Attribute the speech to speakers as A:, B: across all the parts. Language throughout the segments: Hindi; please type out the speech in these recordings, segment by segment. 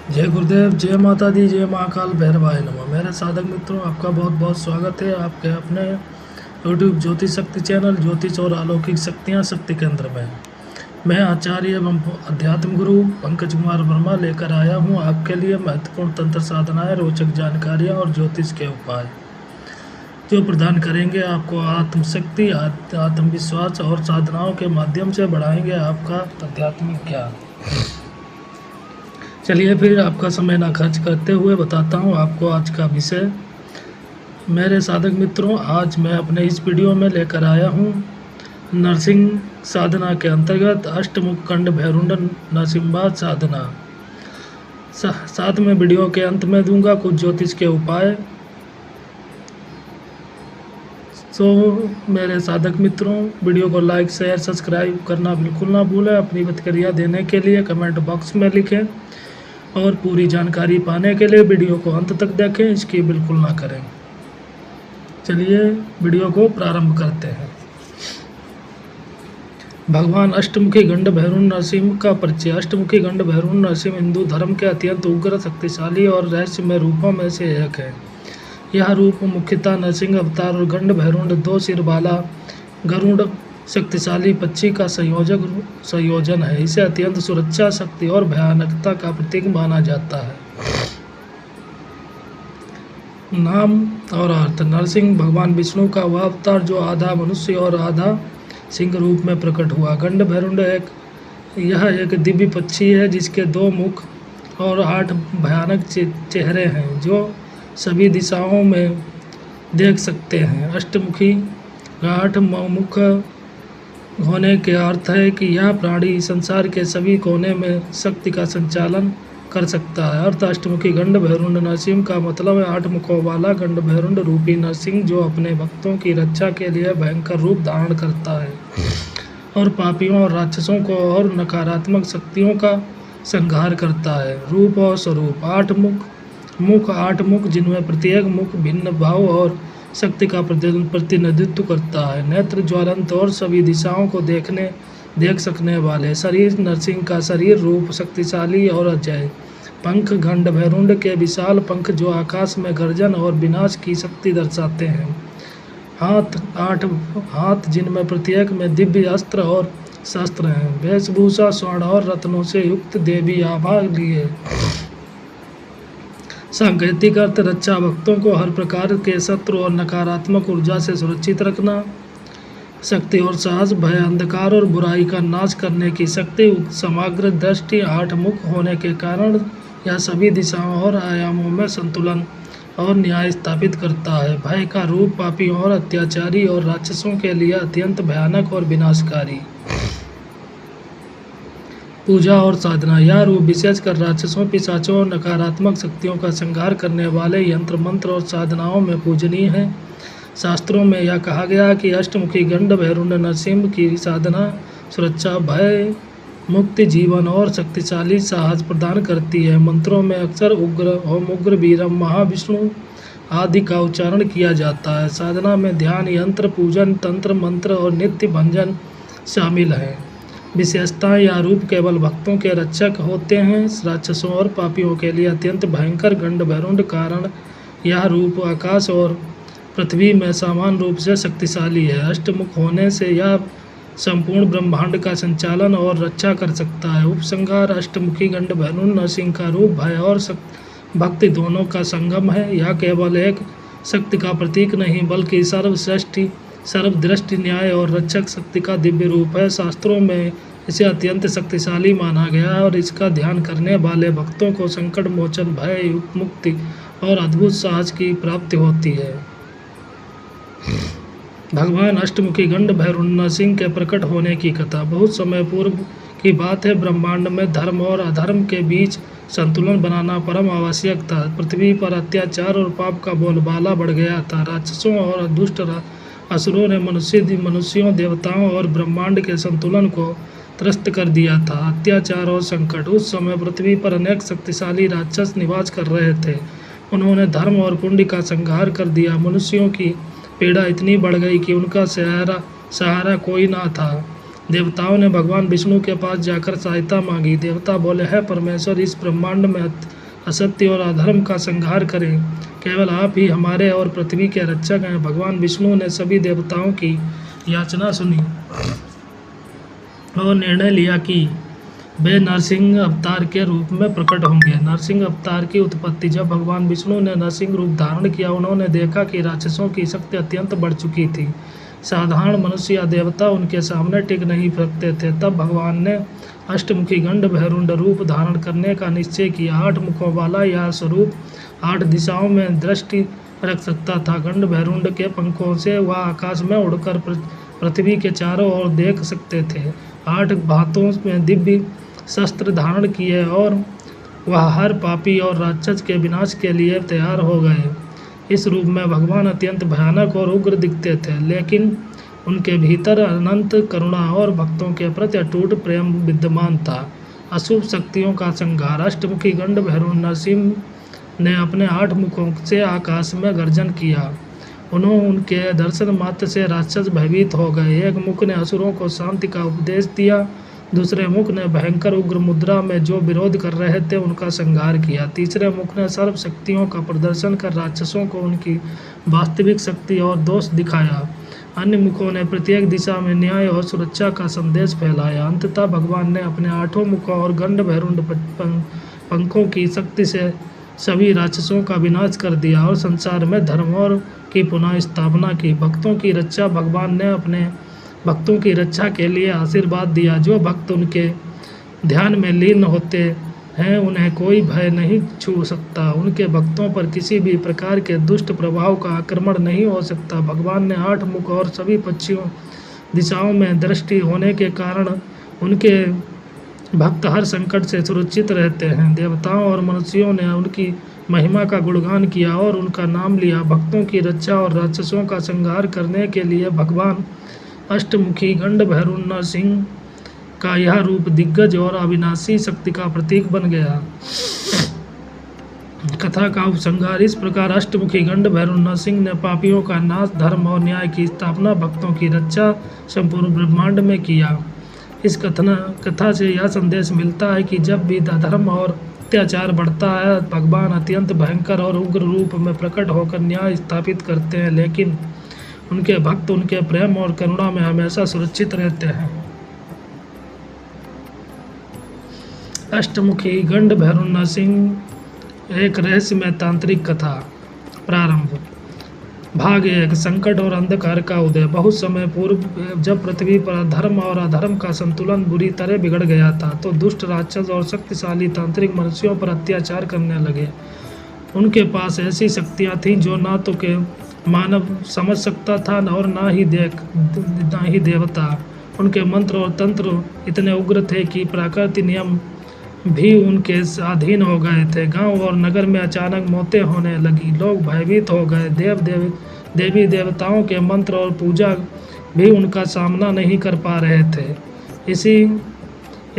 A: जय गुरुदेव, जय माता दी, जय महाकाल भैरवाय नमः। मेरे साधक मित्रों, आपका बहुत बहुत स्वागत है आपके अपने यूट्यूब ज्योतिष शक्ति चैनल ज्योतिष और अलौकिक शक्तियाँ शक्ति केंद्र में। मैं आचार्य एवं अध्यात्म गुरु पंकज कुमार वर्मा लेकर आया हूँ आपके लिए महत्वपूर्ण तंत्र साधनाएं, रोचक जानकारियाँ और ज्योतिष के उपाय जो प्रदान करेंगे आपको आत्मशक्ति, आत्मविश्वास और साधनाओं के माध्यम से बढ़ाएंगे आपका आध्यात्मिक ज्ञान। चलिए फिर आपका समय ना खर्च करते हुए बताता हूँ आपको आज का विषय। मेरे साधक मित्रों, आज मैं अपने इस वीडियो में लेकर आया हूँ नरसिंह साधना के अंतर्गत अष्टमुख कंड भैरुंड नरसिंहवाद साधना। साथ में वीडियो के अंत में दूंगा कुछ ज्योतिष के उपाय। तो मेरे साधक मित्रों, वीडियो को लाइक शेयर सब्सक्राइब करना बिल्कुल ना भूलें। अपनी प्रतिक्रिया देने के लिए कमेंट बॉक्स में लिखें और पूरी जानकारी पाने के लिए वीडियो को अंत तक देखें, स्किप बिल्कुल ना करें। चलिए वीडियो को प्रारंभ करते हैं। भगवान अष्टमुखी गंड भैरुंड नरसिंह का परिचय। अष्टमुखी गंड भैरुंड नरसिंह हिंदू धर्म के अत्यंत उग्र, शक्तिशाली और रहस्यमय रूपों में से एक है। यह रूप मुख्यतः नरसिंह अवतार और गंड भैरुंड दो सिर वाला गरुड़ शक्तिशाली पक्षी का संयोजन है। इसे अत्यंत सुरक्षा, शक्ति और भयानकता का प्रतीक माना जाता है। नाम और अर्थ। नरसिंह भगवान विष्णु का वह अवतार जो आधा मनुष्य और आधा सिंह रूप में प्रकट हुआ। गंड भैरुंड यह एक दिव्य पक्षी है जिसके 2 मुख और 8 भयानक चेहरे हैं जो सभी दिशाओं में देख सकते हैं। अष्टमुखी 8 मुख होने के अर्थ है कि यह प्राणी संसार के सभी कोने में शक्ति का संचालन कर सकता है। अर्थ अष्टमुखी गंड भैरुंड नरसिंह का मतलब है 8 मुखों वाला गंड भैरुंड रूपी नरसिंह जो अपने भक्तों की रक्षा के लिए भयंकर रूप धारण करता है और पापियों और राक्षसों को और नकारात्मक शक्तियों का संहार करता है। रूप और स्वरूप। 8 मुख जिनमें प्रत्येक मुख भिन्न भाव और शक्ति का प्रतिनिधित्व करता है। नेत्र ज्वलंत और सभी दिशाओं को देख सकने वाले। शरीर। नरसिंह का शरीर रूप शक्तिशाली और अजय। पंख। गंड भैरुंड के विशाल पंख जो आकाश में गर्जन और विनाश की शक्ति दर्शाते हैं। हाथ। 8 हाथ जिनमें प्रत्येक में दिव्य अस्त्र और शस्त्र हैं। वेशभूषा। स्वर्ण और रत्नों से युक्त देवी आभा लिए। सांकेतिक अर्थ। रक्षा। भक्तों को हर प्रकार के शत्रु और नकारात्मक ऊर्जा से सुरक्षित रखना। शक्ति और साहस। भय, अंधकार और बुराई का नाश करने की शक्ति। समग्र दृष्टि। 8 मुख होने के कारण यह सभी दिशाओं और आयामों में संतुलन और न्याय स्थापित करता है। भय का रूप। पापियों और अत्याचारी और राक्षसों के लिए अत्यंत भयानक और विनाशकारी। पूजा और साधना। यह रूप विशेषकर राक्षसों, पिशाचों और नकारात्मक शक्तियों का संहार करने वाले यंत्र, मंत्र और साधनाओं में पूजनीय है। शास्त्रों में यह कहा गया कि अष्टमुखी गंड भैरुंड नरसिंह की साधना सुरक्षा, भय मुक्ति, जीवन और शक्तिशाली साहस प्रदान करती है। मंत्रों में अक्सर उग्र वीरम महाविष्णु आदि का उच्चारण किया जाता है। साधना में ध्यान, यंत्र, पूजन, तंत्र, मंत्र और नित्य भंजन शामिल हैं। विशेषताएं। यह रूप केवल भक्तों के रक्षक होते हैं। राक्षसों और पापियों के लिए अत्यंत भयंकर। गंड भैरुंड कारण यह रूप आकाश और पृथ्वी में समान रूप से शक्तिशाली है। अष्टमुख होने से यह संपूर्ण ब्रह्मांड का संचालन और रक्षा कर सकता है। उपसंहार। अष्टमुखी गंड भैरुंड नरसिंह का रूप भय और भक्ति दोनों का संगम है। यह केवल एक शक्ति का प्रतीक नहीं बल्कि सर्वदृष्टि, न्याय और रक्षक शक्ति का दिव्य रूप है। शास्त्रों में इसे अत्यंत शक्तिशाली माना गया है और इसका ध्यान करने वाले भक्तों को संकट मोचन, भय मुक्ति और अद्भुत साहस की प्राप्ति होती है। भगवान अष्टमुखी गंड भैरुंड नरसिंह के प्रकट होने की कथा। बहुत समय पूर्व की बात है। ब्रह्मांड में धर्म और अधर्म के बीच संतुलन बनाना परम आवश्यक था। पृथ्वी पर अत्याचार और पाप का बोलबाला बढ़ गया था। राक्षसों और दुष्ट असुरों ने मनुष्यों, देवताओं और ब्रह्मांड के संतुलन को त्रस्त कर दिया था। अत्याचार और संकट। उस समय पृथ्वी पर अनेक शक्तिशाली राक्षस निवास कर रहे थे। उन्होंने धर्म और पुण्य का संहार कर दिया। मनुष्यों की पीड़ा इतनी बढ़ गई कि उनका सहारा कोई ना था। देवताओं ने भगवान विष्णु के पास जाकर सहायता मांगी। देवता बोले, है परमेश्वर, इस ब्रह्मांड में असत्य और अधर्म का संहार करें, केवल आप ही हमारे और पृथ्वी के रक्षक हैं। भगवान विष्णु ने सभी देवताओं की याचना सुनी और निर्णय लिया कि वे नरसिंह अवतार के रूप में प्रकट होंगे। नरसिंह अवतार की उत्पत्ति। जब भगवान विष्णु ने नरसिंह रूप धारण किया, उन्होंने देखा कि राक्षसों की शक्ति अत्यंत बढ़ चुकी थी। साधारण मनुष्य या देवता उनके सामने टिक नहीं सकते थे। तब भगवान ने अष्टमुखी गंड भैरुंड रूप धारण करने का निश्चय किया। 8 मुखों वाला यह स्वरूप 8 दिशाओं में दृष्टि रख सकता था। गंड भैरुंड के पंखों से वह आकाश में उड़कर पृथ्वी के चारों ओर देख सकते थे। 8 हाथों में दिव्य शस्त्र धारण किए और वह हर पापी और राक्षस के विनाश के लिए तैयार हो गए। इस रूप में भगवान अत्यंत भयानक और उग्र दिखते थे, लेकिन उनके भीतर अनंत करुणा और भक्तों के प्रति अटूट प्रेम विद्यमान था। अशुभ शक्तियों का संहार। अष्टमुखी गंड भैरुंड नरसिंह ने अपने 8 मुखों से आकाश में गर्जन किया। उनके दर्शन मात्र से राक्षस भयभीत हो गए। एक मुख ने असुरों को शांति का उपदेश दिया, दूसरे मुख ने भयंकर उग्र मुद्रा में जो विरोध कर रहे थे उनका संहार किया। तीसरे मुख ने सर्व शक्तियों का प्रदर्शन कर राक्षसों को उनकी वास्तविक शक्ति और दोष दिखाया। अन्य मुखों ने प्रत्येक दिशा में न्याय और सुरक्षा का संदेश फैलाया। अंततः भगवान ने अपने 8 मुखों और गंड भैरुंड पंखों की शक्ति से सभी राक्षसों का विनाश कर दिया और संसार में धर्म और की पुनः स्थापना की। भक्तों की रक्षा। भगवान ने अपने भक्तों की रक्षा के लिए आशीर्वाद दिया। जो भक्त उनके ध्यान में लीन होते हैं उन्हें कोई भय नहीं छू सकता। उनके भक्तों पर किसी भी प्रकार के दुष्ट प्रभाव का आक्रमण नहीं हो सकता। भगवान ने 8 मुख और सभी पक्षियों दिशाओं में दृष्टि होने के कारण उनके भक्त हर संकट से सुरक्षित रहते हैं। देवताओं और मनुष्यों ने उनकी महिमा का गुणगान किया और उनका नाम लिया। भक्तों की रक्षा और राक्षसों का संहार करने के लिए भगवान अष्टमुखी गंड भैरुंड नरसिंह का यह रूप दिग्गज और अविनाशी शक्ति का प्रतीक बन गया। कथा का उपसंहार। इस प्रकार अष्टमुखी गंड भैरुंड नरसिंह ने पापियों का नाश, धर्म और न्याय की स्थापना, भक्तों की रक्षा संपूर्ण ब्रह्मांड में किया। इस कथा से यह संदेश मिलता है कि जब भी धर्म और अत्याचार बढ़ता है, भगवान अत्यंत भयंकर और उग्र रूप में प्रकट होकर न्याय स्थापित करते हैं, लेकिन उनके भक्त उनके प्रेम और करुणा में हमेशा सुरक्षित रहते हैं। अष्टमुखी गंड भैरुंड नरसिंह एक रहस्यमय तांत्रिक कथा। प्रारंभ। भाग 1। संकट और अंधकार का उदय। बहुत समय पूर्व जब पृथ्वी पर धर्म और अधर्म का संतुलन बुरी तरह बिगड़ गया था, तो दुष्ट राक्षस और शक्तिशाली तांत्रिक मनुष्यों पर अत्याचार करने लगे। उनके पास ऐसी शक्तियाँ थीं जो ना तो के मानव समझ सकता था और ना ही देवता। उनके मंत्र और तंत्र इतने उग्र थे कि प्राकृतिक नियम भी उनके अधीन हो गए थे। गांव और नगर में अचानक मौतें होने लगी। लोग भयभीत हो गए। देवी देवताओं के मंत्र और पूजा भी उनका सामना नहीं कर पा रहे थे।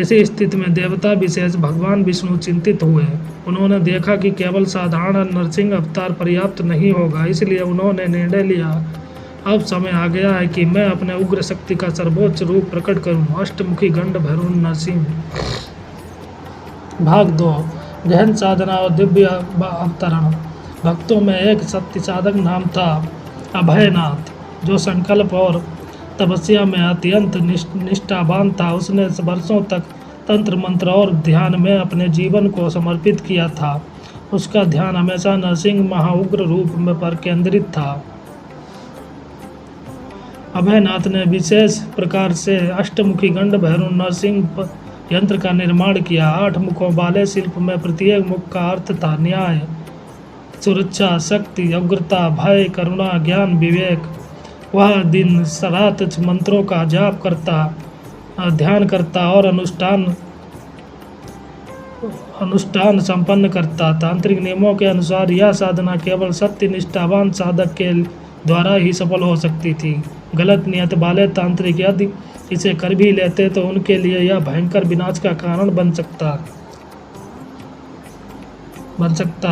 A: इसी स्थिति में देवता विशेष भगवान विष्णु चिंतित हुए। उन्होंने देखा कि केवल साधारण नरसिंह अवतार पर्याप्त नहीं होगा, इसलिए उन्होंने निर्णय लिया, अब समय आ गया है कि मैं अपने उग्र शक्ति का सर्वोच्च रूप प्रकट करूं। अष्टमुखी गंड भैरुंड नरसिंह। भाग 2। गहन साधना और दिव्य अवतरण। भक्तों में एक सत्य साधक नाम था अभयनाथ, जो संकल्प और तपस्या में अत्यंत निष्ठावान था। उसने वर्षों तक तंत्र मंत्र और ध्यान में अपने जीवन को समर्पित किया था। उसका ध्यान हमेशा नरसिंह महाउग्र रूप में पर केंद्रित था। अभयनाथ ने विशेष प्रकार से अष्टमुखी गंड भैरुंड नरसिंह यंत्र का निर्माण किया। 8 मुखों वाले शिल्प में प्रत्येक मुख का अर्थ था न्याय, सुरक्षा, शक्ति, उग्रता, भय, करुणा, ज्ञान, विवेक। वह दिन रात मंत्रों का जाप करता, ध्यान करता और अनुष्ठान संपन्न करता। तांत्रिक नियमों के अनुसार यह साधना केवल सत्य निष्ठावान साधक के द्वारा ही सफल हो सकती थी। गलत नियत वाले तांत्रिक यदि इसे कर भी लेते तो उनके लिए यह भयंकर विनाश का कारण बन सकता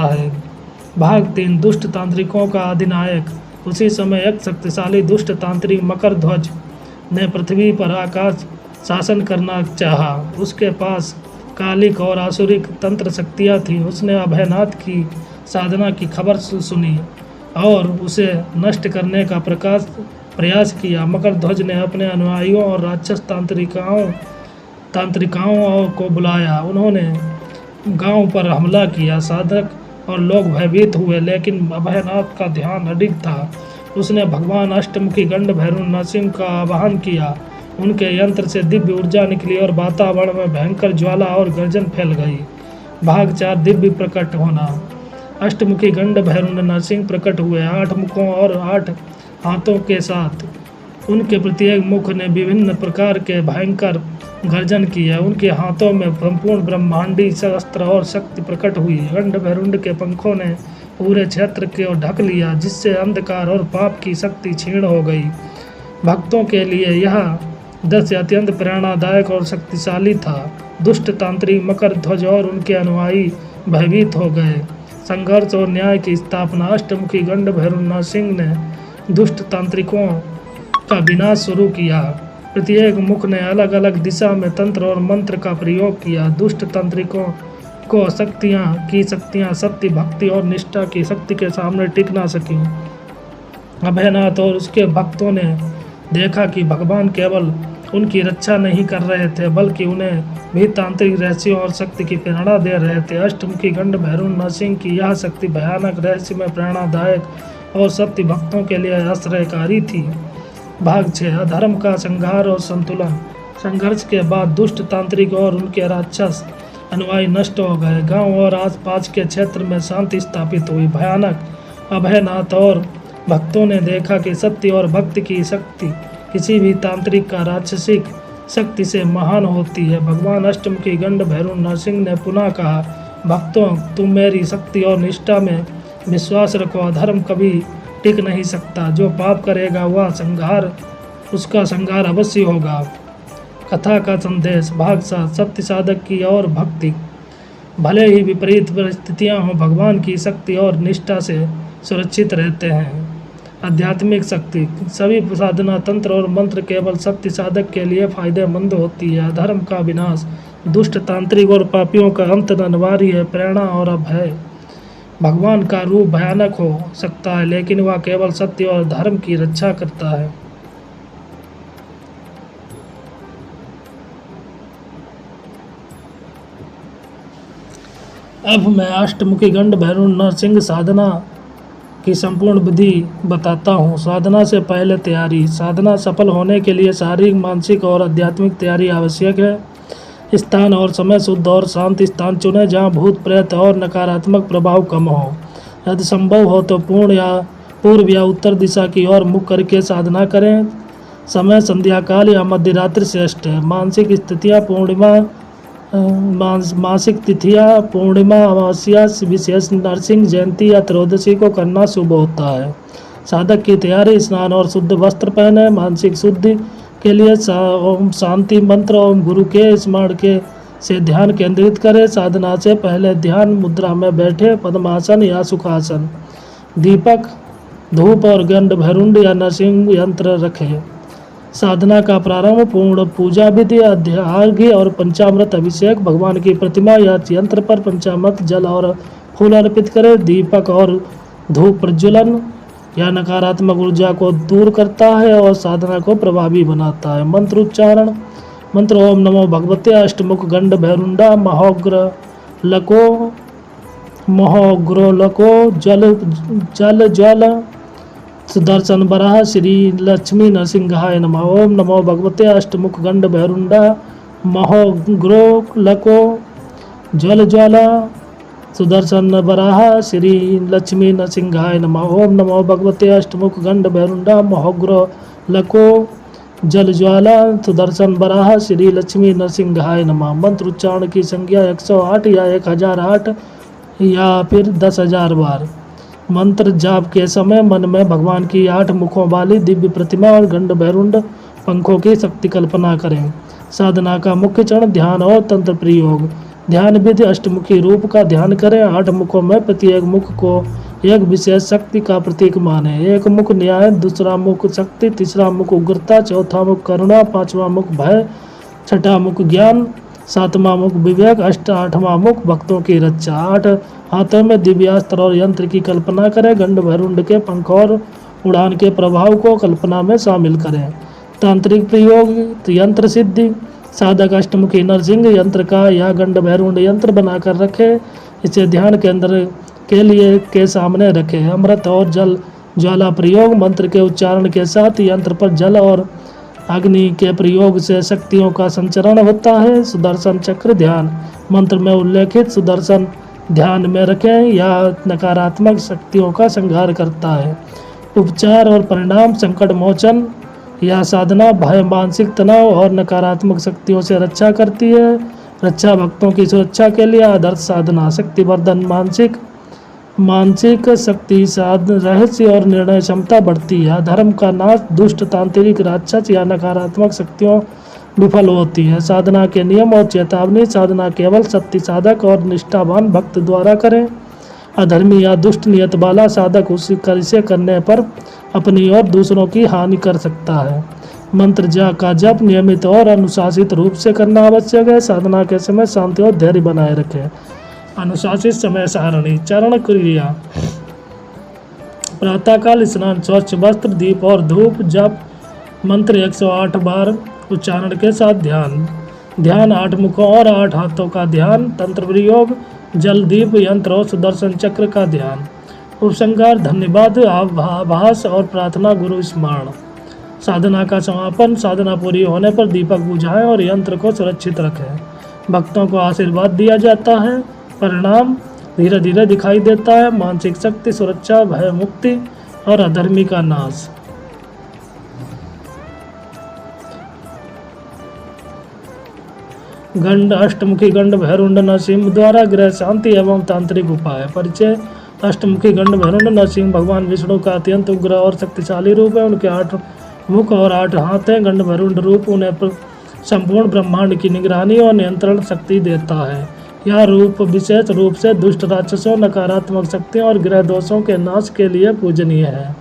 A: है। भाग 3। दुष्ट तांत्रिकों का अधिनायक। उसी समय एक शक्तिशाली दुष्ट तांत्रिक मकर ध्वज ने पृथ्वी पर शासन करना चाहा। उसके पास कालिक और आसुरिक तंत्र शक्तियाँ थीं। उसने अभयनाथ की साधना की खबर सुनी और उसे नष्ट करने का प्रयास किया। मकरध्वज ने अपने अनुयायियों और राक्षस तांत्रिकाओं को बुलाया। उन्होंने गांव पर हमला किया। साधक और लोग भयभीत हुए, लेकिन अभयनाथ का ध्यान अडिग था। उसने भगवान अष्टमुखी गंड भैरव नरसिंह का आवाहन किया। उनके यंत्र से दिव्य ऊर्जा निकली और वातावरण में भयंकर ज्वाला और गर्जन फैल गई। भाग 4 दिव्य प्रकट होना। अष्टमुखी गंड भैरव नरसिंह प्रकट हुए 8 मुखों और 8 हाथों के साथ। उनके प्रत्येक मुख ने विभिन्न प्रकार के भयंकर गर्जन किया। उनके हाथों में संपूर्ण ब्रह्मांडी शस्त्र और शक्ति प्रकट हुई। गंड भैरुंड के पंखों ने पूरे क्षेत्र को ढक लिया, जिससे अंधकार और पाप की शक्ति क्षीण हो गई। भक्तों के लिए यह दृश्य अत्यंत प्रेरणादायक और शक्तिशाली था। दुष्ट तांत्रिक मकरध्वज और उनके अनुयायी भयभीत हो गए। संघर्ष और न्याय की स्थापना। अष्टमुखी गंड भैरव नरसिंह ने दुष्ट तांत्रिकों का विनाश शुरू किया। प्रत्येक मुख ने अलग अलग दिशा में तंत्र और मंत्र का प्रयोग किया। दुष्ट तांत्रिकों को शक्तियाँ सत्य, भक्ति और निष्ठा की शक्ति के सामने टिक ना सकी। अभयनाथ और उसके भक्तों ने देखा कि भगवान केवल उनकी रक्षा नहीं कर रहे थे, बल्कि उन्हें भी तांत्रिक रहस्यों और शक्ति की प्रेरणा दे रहे थे। अष्टमुखी गंड भैरव नरसिंह की यह शक्ति भयानक, रहस्य में प्रेरणादायक और सत्य भक्तों के लिए आश्रयकारी थी। भाग 6 अधर्म का संहार और संतुलन। संघर्ष के बाद दुष्ट तांत्रिक और उनके राक्षस अनुयायी नष्ट हो गए। गांव और आसपास के क्षेत्र में शांति स्थापित हुई। भयानक अभयनाथ और भक्तों ने देखा कि सत्य और भक्ति की शक्ति किसी भी तांत्रिक का राक्षसिक शक्ति से महान होती है। भगवान अष्टमुखी गंड भैरव नरसिंह ने पुनः कहा, भक्तों, तुम मेरी शक्ति और निष्ठा में विश्वास रखो। अधर्म कभी टिक नहीं सकता। जो पाप करेगा उसका संहार अवश्य होगा। कथा का संदेश। भाग 7 सत्य साधक की और भक्ति। भले ही विपरीत परिस्थितियां हों, भगवान की शक्ति और निष्ठा से सुरक्षित रहते हैं। आध्यात्मिक शक्ति। सभी साधना तंत्र और मंत्र केवल सत्य साधक के लिए फायदेमंद होती है। अधर्म का विनाश। दुष्ट तांत्रिक और पापियों का अंत अनिवार्य है। प्रेरणा और अभय। भगवान का रूप भयानक हो सकता है, लेकिन वह केवल सत्य और धर्म की रक्षा करता है। अब मैं अष्टमुखी गंड भैरव नरसिंह साधना की संपूर्ण विधि बताता हूँ। साधना से पहले तैयारी। साधना सफल होने के लिए शारीरिक, मानसिक और आध्यात्मिक तैयारी आवश्यक है। स्थान और समय। शुद्ध और शांत स्थान चुनें जहाँ भूत प्रेत और नकारात्मक प्रभाव कम हो। यदि संभव हो तो पूर्व या उत्तर दिशा की ओर मुख करके साधना करें। समय संध्या काल या मध्यरात्रि श्रेष्ठ है। मासिक तिथियाँ पूर्णिमा, अमावस्या, विशेष नरसिंह जयंती या त्रयोदशी को करना शुभ होता है। साधक की तैयारी। स्नान और शुद्ध वस्त्र पहने। मानसिक शुद्धि के लिए ओम शांति मंत्र ओम गुरु के स्मरण के से ध्यान केंद्रित करें। साधना से पहले ध्यान मुद्रा में बैठे, पद्मासन या सुखासन। दीपक, धूप और गंड भैरुंड या नरसिंह यंत्र रखें। साधना का प्रारंभ। पूर्ण पूजा विधि, अर्घ्य और पंचामृत अभिषेक। भगवान की प्रतिमा या यंत्र पर पंचामृत जल और फूल अर्पित करें। दीपक और धूप प्रज्वलन या नकारात्मक ऊर्जा को दूर करता है और साधना को प्रभावी बनाता है। मंत्र उच्चारण। मंत्र ओम नमो भगवते अष्टमुख गंड भैरुंडा महोग्रोलको जल ज्वल सुदर्शन बराह श्री लक्ष्मी नरसिंहाय नमः। ओम नमो भगवते अष्टमुख गंड भैरुंडा महोग्रोलको जल ज्वाला सुदर्शन बराह श्री लक्ष्मी नरसिंहाय नमः। ओम नमो भगवते अष्टमुख गंड भैरुंडा महोग्रोलको जल ज्वाला सुदर्शन बराह श्री लक्ष्मी नरसिंहाय नमः। मंत्र उच्चारण की संख्या 108 या 1008 या फिर 10,000 बार। मंत्र जाप के समय मन में भगवान की 8 मुखों वाली दिव्य प्रतिमा और गंड भैरुंड पंखों की शक्ति कल्पना करें। साधना का मुख्य चरण। ध्यान और तंत्र प्रयोग। ध्यान विधि। अष्टमुखी रूप का ध्यान करें। 8 मुखों में प्रत्येक मुख को एक विशेष शक्ति का प्रतीक माने। एक मुख न्याय, दूसरा मुख शक्ति, तीसरा मुख उग्रता, चौथा मुख करुणा, 5वां मुख भय, छठा मुख ज्ञान, सातवां मुख विवेक, आठवां मुख भक्तों की रक्षा। 8 हाथों में दिव्यास्त्र और यंत्र की कल्पना करें। गंड भैरुंड के पंख और उड़ान के प्रभाव को कल्पना में शामिल करें। तांत्रिक प्रयोग यंत्र सिद्धि, साधक अष्टमुखी नरसिंह यंत्र का या गंड भैरुंड यंत्र बनाकर रखे। इसे ध्यान केंद्र के लिए के सामने रखें। अमृत और जल ज्वाला प्रयोग, मंत्र के उच्चारण के साथ यंत्र पर जल और अग्नि के प्रयोग से शक्तियों का संचरण होता है। सुदर्शन चक्र ध्यान, मंत्र में उल्लेखित सुदर्शन ध्यान में रखें या नकारात्मक शक्तियों का संहार करता है। उपचार और परिणाम संकट मोचन या साधना भय, मानसिक तनाव और नकारात्मक शक्तियों से रक्षा करती है। रक्षा भक्तों की सुरक्षा के लिए आदर्श साधना, शक्तिवर्धन मानसिक शक्ति साधन रहस्य और निर्णय क्षमता बढ़ती है। धर्म का नाश, दुष्ट तांत्रिक राक्षस या नकारात्मक शक्तियों विफल होती है। साधना के नियम और चेतावनी, साधना केवल सत्य साधक और निष्ठावान भक्त द्वारा करें। अधर्मी या दुष्ट नियत वाला साधक इसे करने पर अपनी और दूसरों की हानि कर सकता है। मंत्र का जप नियमित और अनुशासित रूप से करना आवश्यक है। साधना के समय शांति और धैर्य बनाए रखें। अनुशासित समय सारणी, चरण क्रिया, प्रातःकाल स्नान, स्वच्छ वस्त्र, दीप और धूप, जप मंत्र 108 बार उच्चारण के साथ ध्यान 8 मुखों और 8 हाथों का ध्यान, तंत्र प्रयोग, जल, दीप, यंत्र और सुदर्शन चक्र का ध्यान। उपसंहार, धन्यवाद, आभास और प्रार्थना, गुरु स्मरण। साधना का समापन, साधना पूरी होने पर दीपक बुझाएं और यंत्र को सुरक्षित रखें। भक्तों को आशीर्वाद दिया जाता है। परिणाम धीरे धीरे दिखाई देता है। मानसिक शक्ति, सुरक्षा, भय मुक्ति और अधर्मी का नाश। गंड अष्टमुखी गंड भैरुंड नरसिंह द्वारा ग्रह शांति एवं तांत्रिक उपाय। परिचय, अष्टमुखी गंड भैरुंड नरसिंह भगवान विष्णु का अत्यंत उग्र और शक्तिशाली रूप है। उनके 8 मुख और 8 हाथ हैं। गंड भैरुंड रूप उन्हें संपूर्ण ब्रह्मांड की निगरानी और नियंत्रण शक्ति देता है। यह रूप विशेष रूप से दुष्ट राक्षसों, नकारात्मक शक्तियों और ग्रह दोषों के नाश के लिए पूजनीय है।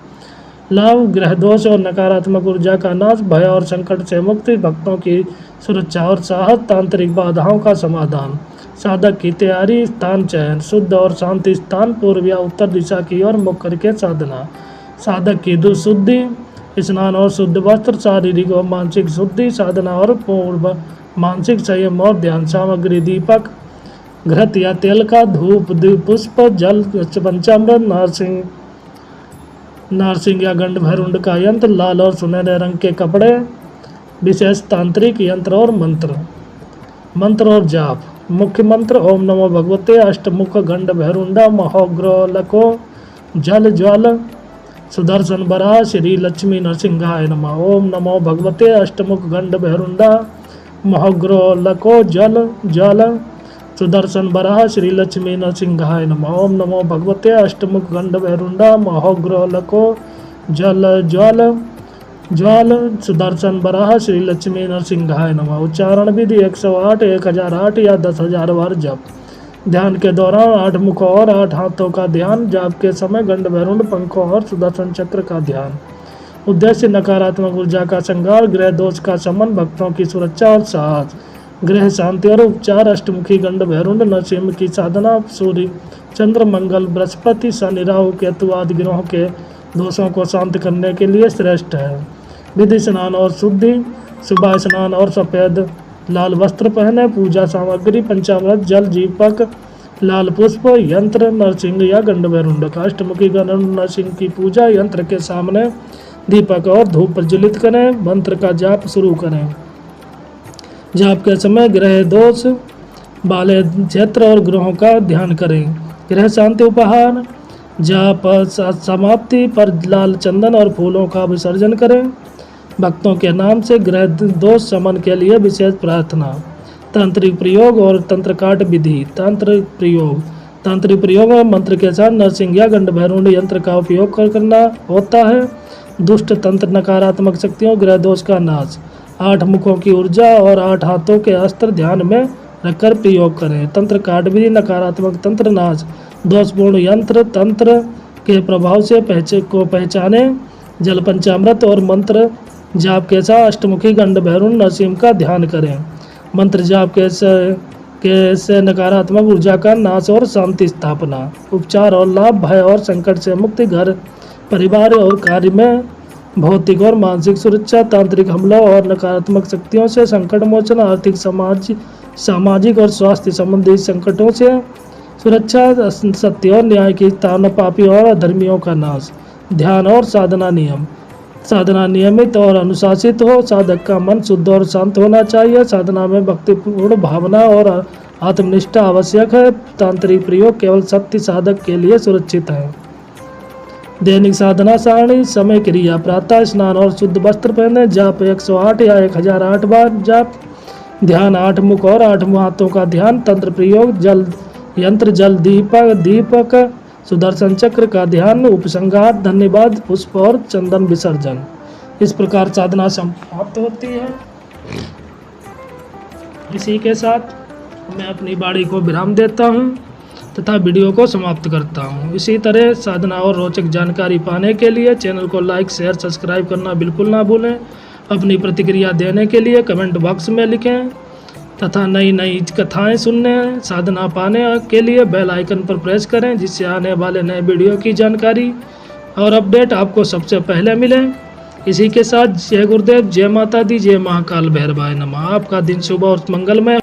A: लाभ, ग्रह दोष और नकारात्मक ऊर्जा का नाश, भय और संकट से मुक्ति, भक्तों की सुरक्षा और साहस, तांत्रिक बाधाओं का समाधान। साधक की तैयारी, स्थान चयन, शुद्ध और शांति स्थान, पूर्व या उत्तर दिशा की ओर मुख करके साधना। साधक की दुशुद्धि, स्नान और शुद्ध वस्त्र, शारीरिक और मानसिक शुद्धि, साधना और पूर्व मानसिक संयम और ध्यान। सामग्री, दीपक, घृत या तेल का, धूप, पुष्प, जल, पंचामृत, नारसिंह या गंड भैरुंड का यंत्र, लाल और सुनहरे रंग के कपड़े, विशेष तांत्रिक यंत्र और मंत्र और जाप। मुख्य मंत्र, ओम नमो भगवते अष्टमुख गंड भैरुंडा महोग्रलको जल ज्वाल सुदर्शन बराह श्री लक्ष्मी नरसिंहाय नमः। ओम नमो भगवते अष्टमुख गंड भैरुंडा महोग्रलको जल ज्वाल सुदर्शन बराह श्री लक्ष्मी नरसिंहाय नमः। ओम नमो भगवते अष्टमुख गंड भैरुंडा महोग्रलको जल ज्वाल सुदर्शन बराह श्री लक्ष्मी नरसिंहाय नमः। उच्चारण विधि 108, 1008 या 10,000 बार जप। ध्यान के दौरान 8 मुखों और 8 हाथों का ध्यान। जाप के समय गंड भैरुंड पंखों और सुदर्शन चक्र का ध्यान। उद्देश्य, नकारात्मक ऊर्जा का संहार, ग्रह दोष का शमन, भक्तों की सुरक्षा और साहस, ग्रह शांति और उपचार। अष्टमुखी गंड भैरुंड नरसिंह की साधना सूर्य, चंद्र, मंगल, बृहस्पति, शनि, राहु, केतु आदि ग्रहों के दोषों को शांत करने के लिए श्रेष्ठ है। विधि, स्नान और शुद्धि, सुबह स्नान और सफ़ेद लाल वस्त्र पहने। पूजा सामग्री, पंचामृत, जल, दीपक, लाल पुष्प, यंत्र, नरसिंह या गंड भैरुंड का। अष्टमुखी गंड नरसिंह की पूजा, यंत्र के सामने दीपक और धूप प्रज्वलित करें। मंत्र का जाप शुरू करें। जाप के समय ग्रह दोष वाले क्षेत्र और ग्रहों का ध्यान करें। ग्रह शांति उपहार, जाप समाप्ति पर लाल चंदन और फूलों का विसर्जन करें। भक्तों के नाम से ग्रह दोष शमन के लिए विशेष प्रार्थना। तांत्रिक प्रयोग और तंत्र काट विधि। तांत्रिक प्रयोग में मंत्र के साथ नरसिंह या गंड भैरुंड यंत्र का उपयोग करना होता है। दुष्ट तंत्र, नकारात्मक शक्तियों, ग्रह दोष का नाश। 8 मुखों की ऊर्जा और 8 हाथों के अस्त्र ध्यान में रखकर प्रयोग करें। तंत्र काट विधि, नकारात्मक तंत्र नाश, दोषपूर्ण यंत्र तंत्र के प्रभाव से पहचाने। जल, पंचामृत और मंत्र जाप के साथ अष्टमुखी गंड भैरुंड नरसिंह का ध्यान करें। मंत्र जाप से नकारात्मक ऊर्जा का नाश और शांति स्थापना। उपचार और लाभ, भय और संकट से मुक्ति, घर परिवार और कार्य में भौतिक और मानसिक सुरक्षा, तांत्रिक हमलों और नकारात्मक शक्तियों से संकट मोचन, आर्थिक सामाजिक और स्वास्थ्य संबंधी संकटों से सुरक्षा, सत्य और न्याय की स्थापना, पापी और अधर्मियों का नाश। ध्यान और साधना नियम। साधना नियमित और अनुशासित हो। साधक का मन शुद्ध और शांत होना चाहिए। साधना में भक्तिपूर्ण भावना और आत्मनिष्ठा आवश्यक है। तांत्रिक प्रयोग केवल सत्य साधक के लिए सुरक्षित है। दैनिक साधना सारणी। समय क्रिया: प्रातः स्नान और शुद्ध वस्त्र पहने। जाप 108 या 1008 बार जाप। ध्यान 8 मुख और 8 हाथों का ध्यान। तंत्र प्रयोग: जल यंत्र, जल दीपक, सुदर्शन चक्र का ध्यान। उपसंहार: धन्यवाद, पुष्प और चंदन विसर्जन। इस प्रकार साधना समाप्त होती है। इसी के साथ मैं अपनी वाणी को विराम देता हूँ तथा वीडियो को समाप्त करता हूँ। इसी तरह साधना और रोचक जानकारी पाने के लिए चैनल को लाइक, शेयर, सब्सक्राइब करना बिल्कुल ना भूलें। अपनी प्रतिक्रिया देने के लिए कमेंट बॉक्स में लिखें तथा नई नई कथाएं सुनने, साधना पाने के लिए बेल आइकन पर प्रेस करें, जिससे आने वाले नए वीडियो की जानकारी और अपडेट आपको सबसे पहले मिले। इसी के साथ जय गुरुदेव, जय माता दी, जय महाकाल भैरवाय नमः। आपका दिन शुभ और मंगलमय।